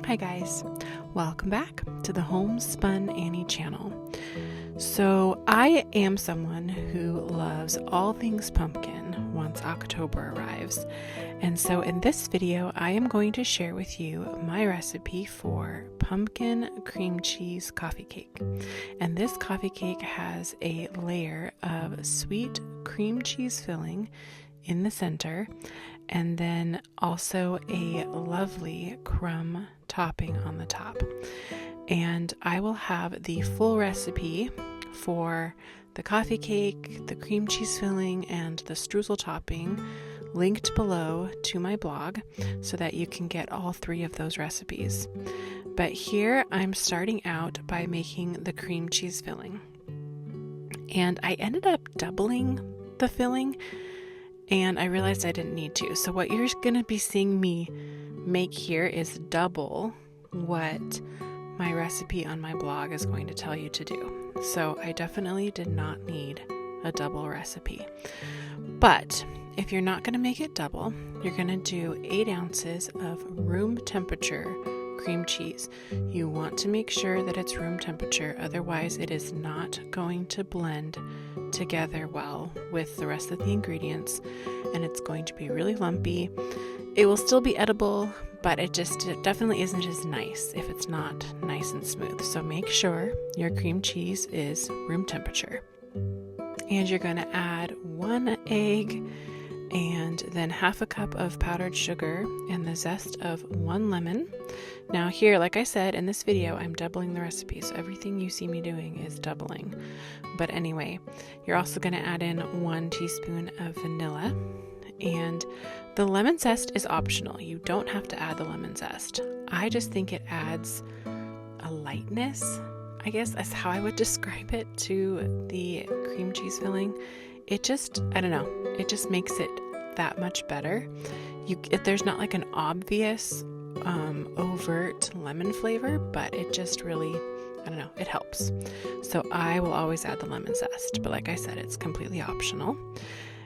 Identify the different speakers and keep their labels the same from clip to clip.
Speaker 1: Hi guys, welcome back to the Homespun Annie channel. So I am someone who loves all things pumpkin once October arrives, and so in this video I am going to share with you my recipe for pumpkin cream cheese coffee cake. And this coffee cake has a layer of sweet cream cheese filling in the center, and then also a lovely crumb topping on the top. And I will have the full recipe for the coffee cake, the cream cheese filling, and the streusel topping linked below to my blog so that you can get all three of those recipes. But here I'm starting out by making the cream cheese filling. And I ended up doubling the filling, and I realized I didn't need to. So what you're going to be seeing me make here is double what my recipe on my blog is going to tell you to do. So I definitely did not need a double recipe. But if you're not going to make it double, you're going to do 8 ounces of room temperature cream cheese. You want to make sure that it's room temperature, otherwise it is not going to blend together well with the rest of the ingredients, and it's going to be really lumpy. It will still be edible, but it definitely isn't as nice if it's not nice and smooth. So make sure your cream cheese is room temperature. And you're going to add 1 egg and then half a cup of powdered sugar and the zest of 1 lemon. Now here, like I said, in this video, I'm doubling the recipe, so everything you see me doing is doubling. But anyway, you're also going to add in 1 teaspoon of vanilla, and the lemon zest is optional. You don't have to add the lemon zest. I just think it adds a lightness, I guess that's how I would describe it, to the cream cheese filling. It just, I don't know, it just makes it that much better. There's not like an obvious overt lemon flavor, but it just really, I don't know, it helps. So I will always add the lemon zest, but like I said, it's completely optional.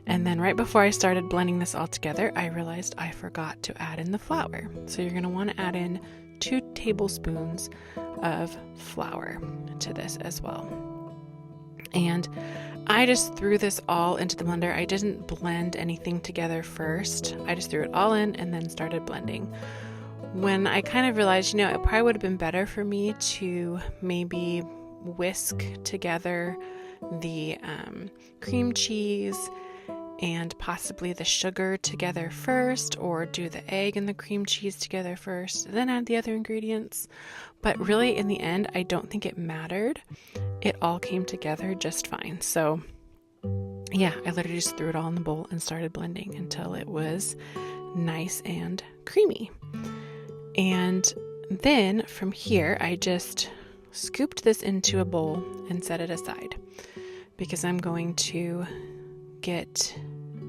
Speaker 1: And then right before I started blending this all together, I realized I forgot to add in the flour. So you're going to want to add in 2 tablespoons of flour to this as well. And I just threw this all into the blender. I didn't blend anything together first. I just threw it all in and then started blending. When I kind of realized, it probably would have been better for me to maybe whisk together the cream cheese and possibly the sugar together first, or do the egg and the cream cheese together first, then add the other ingredients. But really, in the end, I don't think it mattered. It all came together just fine. So yeah, I literally just threw it all in the bowl and started blending until it was nice and creamy. And then from here, I just scooped this into a bowl and set it aside because I'm going to get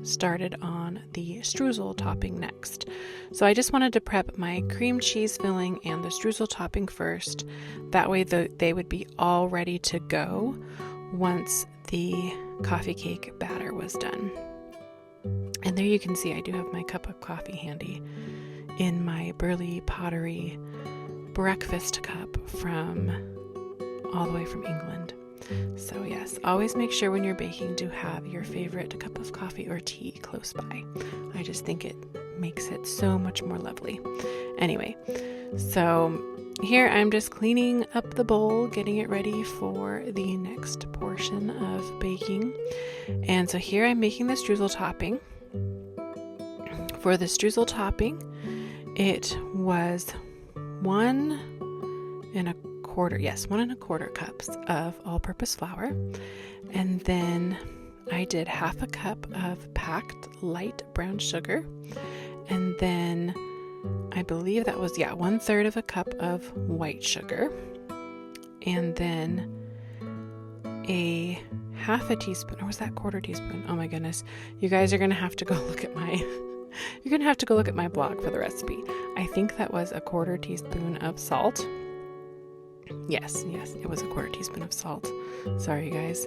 Speaker 1: started on the streusel topping next. So I just wanted to prep my cream cheese filling and the streusel topping first. That way they would be all ready to go once the coffee cake batter was done. And there you can see I do have my cup of coffee handy in my Burley Pottery breakfast cup from all the way from England. So yes, always make sure when you're baking to have your favorite cup of coffee or tea close by. I just think it makes it so much more lovely. Anyway, so here I'm just cleaning up the bowl, getting it ready for the next portion of baking. And so here I'm making the streusel topping. For the streusel topping, it was 1 1¼ cups of all-purpose flour, and then I did half a cup of packed light brown sugar, and then I believe that was 1/3 of a cup of white sugar, and then a half a teaspoon, or was that 1/4 teaspoon? Oh my goodness, you guys are gonna have to go look at my you're gonna have to go look at my blog for the recipe. I think that was a 1/4 teaspoon of salt. Yes, it was a 1/4 teaspoon of salt. Sorry, you guys.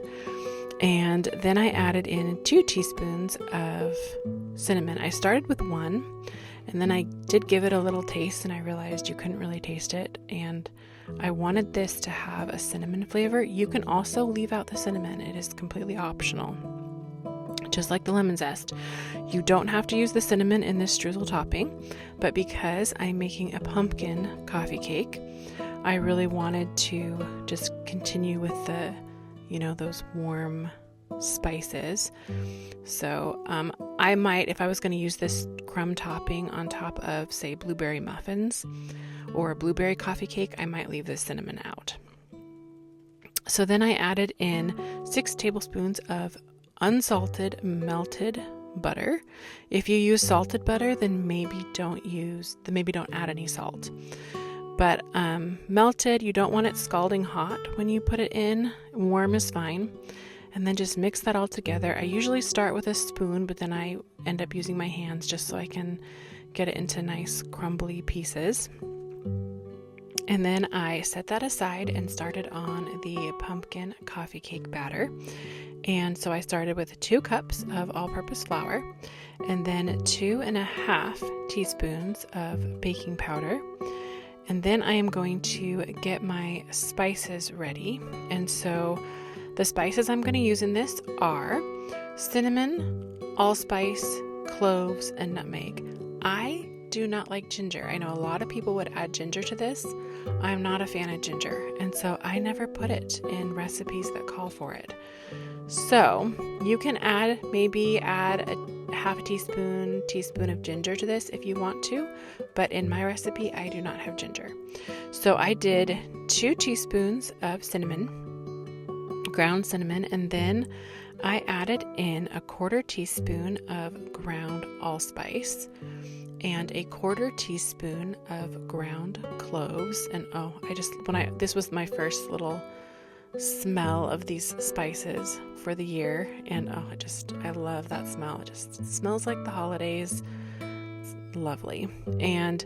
Speaker 1: And then I added in 2 teaspoons of cinnamon. I started with 1, And then I did give it a little taste, and I realized you couldn't really taste it, and I wanted this to have a cinnamon flavor. You can also leave out the cinnamon. It is completely optional. Just like the lemon zest. You don't have to use the cinnamon in this streusel topping, but because I'm making a pumpkin coffee cake, I really wanted to just continue with the, those warm spices. So I might, if I was going to use this crumb topping on top of, say, blueberry muffins or a blueberry coffee cake, I might leave the cinnamon out. So then I added in 6 tablespoons of unsalted melted butter. If you use salted butter, then maybe don't add any salt. But melted, you don't want it scalding hot when you put it in. Warm is fine. And then just mix that all together. I usually start with a spoon, but then I end up using my hands just so I can get it into nice crumbly pieces. And then I set that aside and started on the pumpkin coffee cake batter. And so I started with 2 cups of all-purpose flour, and then 2.5 teaspoons of baking powder. And then I am going to get my spices ready. And so the spices I'm going to use in this are cinnamon, allspice, cloves, and nutmeg. I do not like ginger. I know a lot of people would add ginger to this. I'm not a fan of ginger, and so I never put it in recipes that call for it. So you can maybe add a half a teaspoon of ginger to this if you want to, but in my recipe I do not have ginger. So I did 2 teaspoons of cinnamon, ground cinnamon, and then I added in a 1/4 teaspoon of ground allspice and a 1/4 teaspoon of ground cloves. And this was my first little smell of these spices for the year, and I love that smell. It just smells like the holidays. It's lovely. And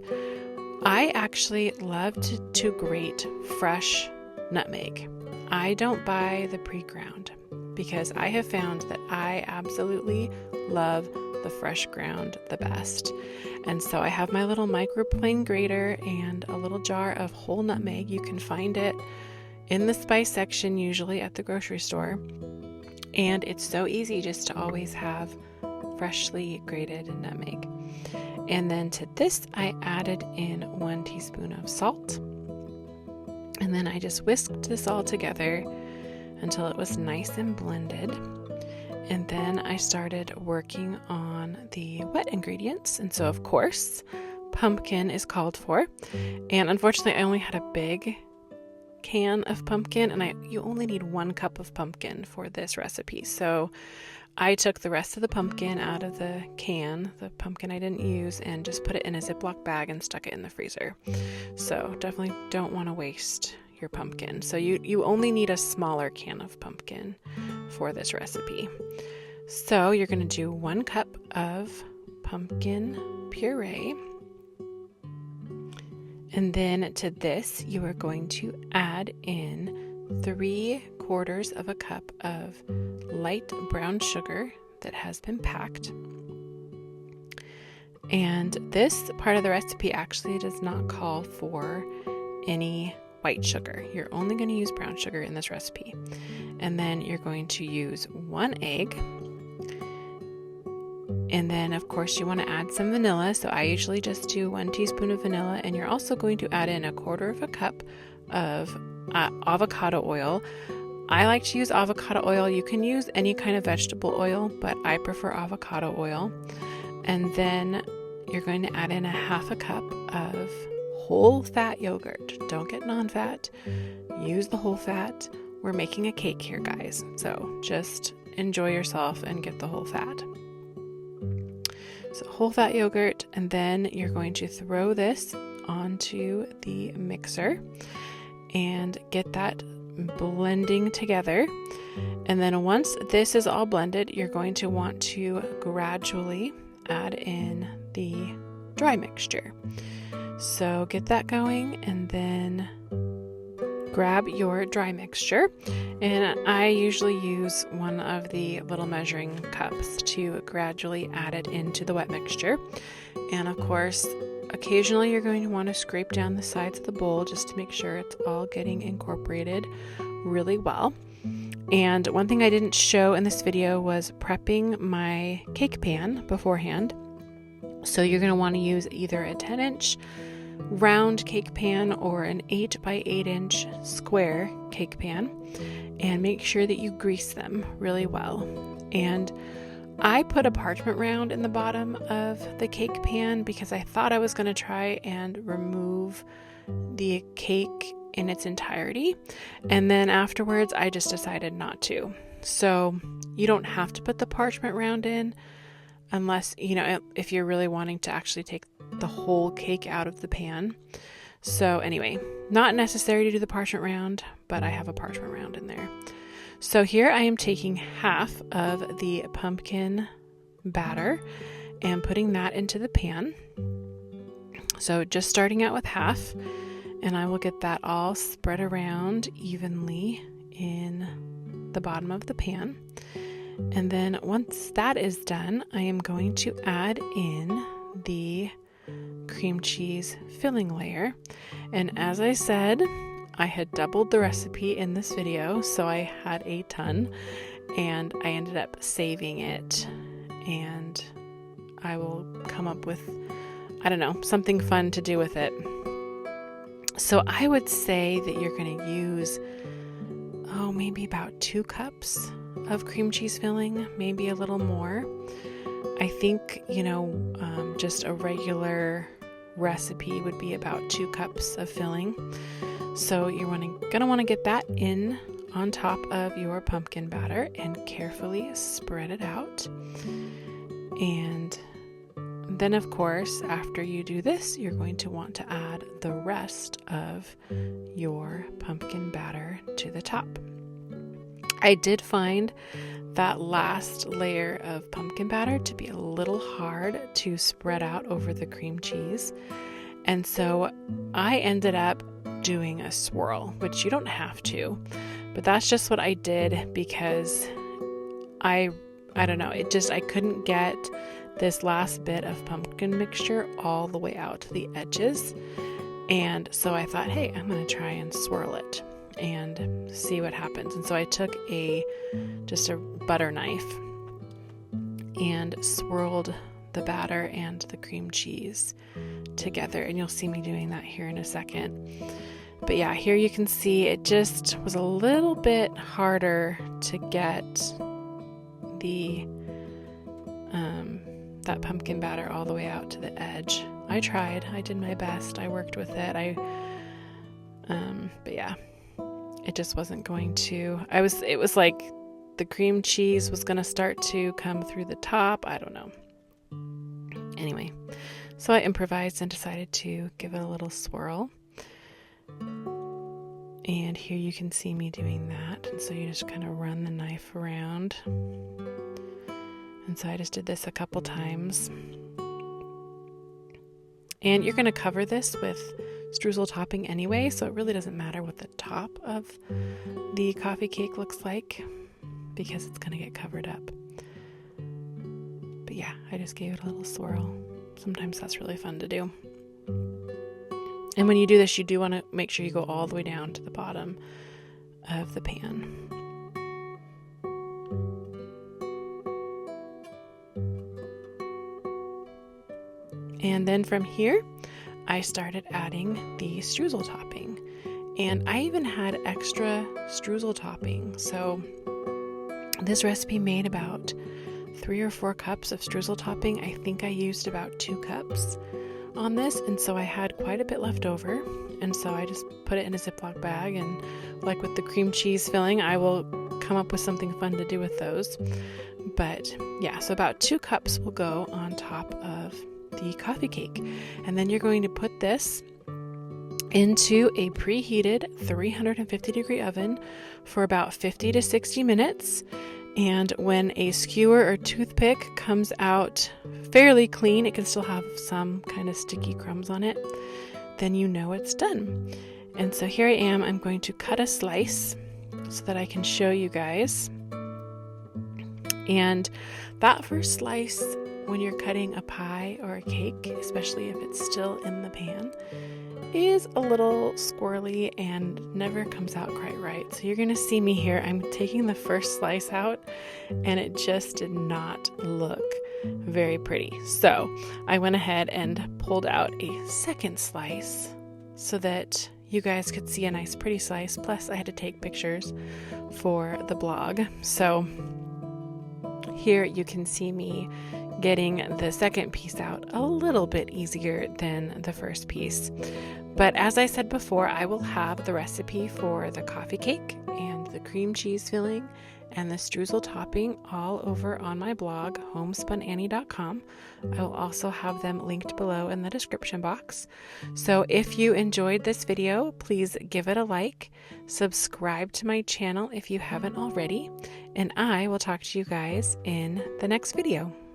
Speaker 1: I actually love to grate fresh nutmeg. I don't buy the pre-ground because I have found that I absolutely love the fresh ground the best. And so I have my little microplane grater and a little jar of whole nutmeg. You can find it in the spice section, usually at the grocery store. And it's so easy just to always have freshly grated nutmeg. And then to this, I added in 1 teaspoon of salt. And then I just whisked this all together until it was nice and blended. And then I started working on the wet ingredients. And so, of course, pumpkin is called for. And unfortunately, I only had a big can of pumpkin, and you only need 1 cup of pumpkin for this recipe. So I took the rest of the pumpkin out of the can, the pumpkin I didn't use, and just put it in a Ziploc bag and stuck it in the freezer. So definitely don't want to waste your pumpkin. So you only need a smaller can of pumpkin for this recipe. So you're going to do 1 cup of pumpkin puree. And then to this, you are going to add in 3/4 of a cup of light brown sugar that has been packed. And this part of the recipe actually does not call for any white sugar. You're only going to use brown sugar in this recipe. And then you're going to use 1 egg. And then, of course, you want to add some vanilla. So I usually just do 1 teaspoon of vanilla. And you're also going to add in 1/4 of a cup of avocado oil. I like to use avocado oil. You can use any kind of vegetable oil, but I prefer avocado oil. And then you're going to add in 1/2 cup of whole fat yogurt. Don't get non-fat. Use the whole fat. We're making a cake here, guys. So just enjoy yourself and get the whole fat. So whole fat yogurt, and then you're going to throw this onto the mixer and get that blending together. And then once this is all blended, you're going to want to gradually add in the dry mixture. So get that going, and then grab your dry mixture, and I usually use one of the little measuring cups to gradually add it into the wet mixture. And of course, occasionally you're going to want to scrape down the sides of the bowl just to make sure it's all getting incorporated really well. And one thing I didn't show in this video was prepping my cake pan beforehand. So you're going to want to use either a 10-inch round cake pan or an 8 by 8 inch square cake pan, and make sure that you grease them really well. And I put a parchment round in the bottom of the cake pan because I thought I was going to try and remove the cake in its entirety, and then afterwards I just decided not to. So you don't have to put the parchment round in unless, if you're really wanting to actually take the whole cake out of the pan. So anyway, not necessary to do the parchment round, but I have a parchment round in there. So here I am taking half of the pumpkin batter and putting that into the pan. So just starting out with half, and I will get that all spread around evenly in the bottom of the pan. And then once that is done, I am going to add in the cream cheese filling layer. And as I said, I had doubled the recipe in this video, so I had a ton, and I ended up saving it, and I will come up with, something fun to do with it. So I would say that you're going to use, maybe about 2 cups of cream cheese filling, maybe a little more. I think, just a regular recipe would be about 2 cups of filling. So you're gonna want to get that in on top of your pumpkin batter and carefully spread it out. And then, of course, after you do this, you're going to want to add the rest of your pumpkin batter to the top. I did find that last layer of pumpkin batter to be a little hard to spread out over the cream cheese. And so I ended up doing a swirl, which you don't have to, but that's just what I did because I couldn't get this last bit of pumpkin mixture all the way out to the edges. And so I thought, hey, I'm going to try and swirl it and see what happens. And so I took just a butter knife and swirled the batter and the cream cheese together, and you'll see me doing that here in a second. But yeah, here you can see it just was a little bit harder to get the that pumpkin batter all the way out to the edge. I tried, I did my best, I worked with it. But yeah, it just wasn't going to. It was like the cream cheese was going to start to come through the top. I don't know. Anyway, so I improvised and decided to give it a little swirl. And here you can see me doing that. And so you just kind of run the knife around. And so I just did this a couple times. And you're going to cover this with streusel topping anyway, so it really doesn't matter what the top of the coffee cake looks like because it's going to get covered up. But yeah, I just gave it a little swirl. Sometimes that's really fun to do. And when you do this, you do want to make sure you go all the way down to the bottom of the pan. And then from here, I started adding the streusel topping. And I even had extra streusel topping. So this recipe made about 3 or 4 cups of streusel topping. I think I used about 2 cups on this, and so I had quite a bit left over, and so I just put it in a Ziploc bag, and like with the cream cheese filling, I will come up with something fun to do with those. But yeah, so about 2 cups will go on top of the coffee cake, and then you're going to put this into a preheated 350 degree oven for about 50 to 60 minutes. And when a skewer or toothpick comes out fairly clean, it can still have some kind of sticky crumbs on it, then you know it's done. And so here I am. I'm going to cut a slice so that I can show you guys. And that first slice, when you're cutting a pie or a cake, especially if it's still in the pan, is a little squirrely and never comes out quite right. So you're going to see me here. I'm taking the first slice out and it just did not look very pretty. So I went ahead and pulled out a second slice so that you guys could see a nice pretty slice. Plus I had to take pictures for the blog. So here you can see me getting the second piece out a little bit easier than the first piece. But as I said before, I will have the recipe for the coffee cake and the cream cheese filling and the streusel topping all over on my blog, homespunannie.com. I will also have them linked below in the description box. So if you enjoyed this video, please give it a like, subscribe to my channel if you haven't already, and I will talk to you guys in the next video.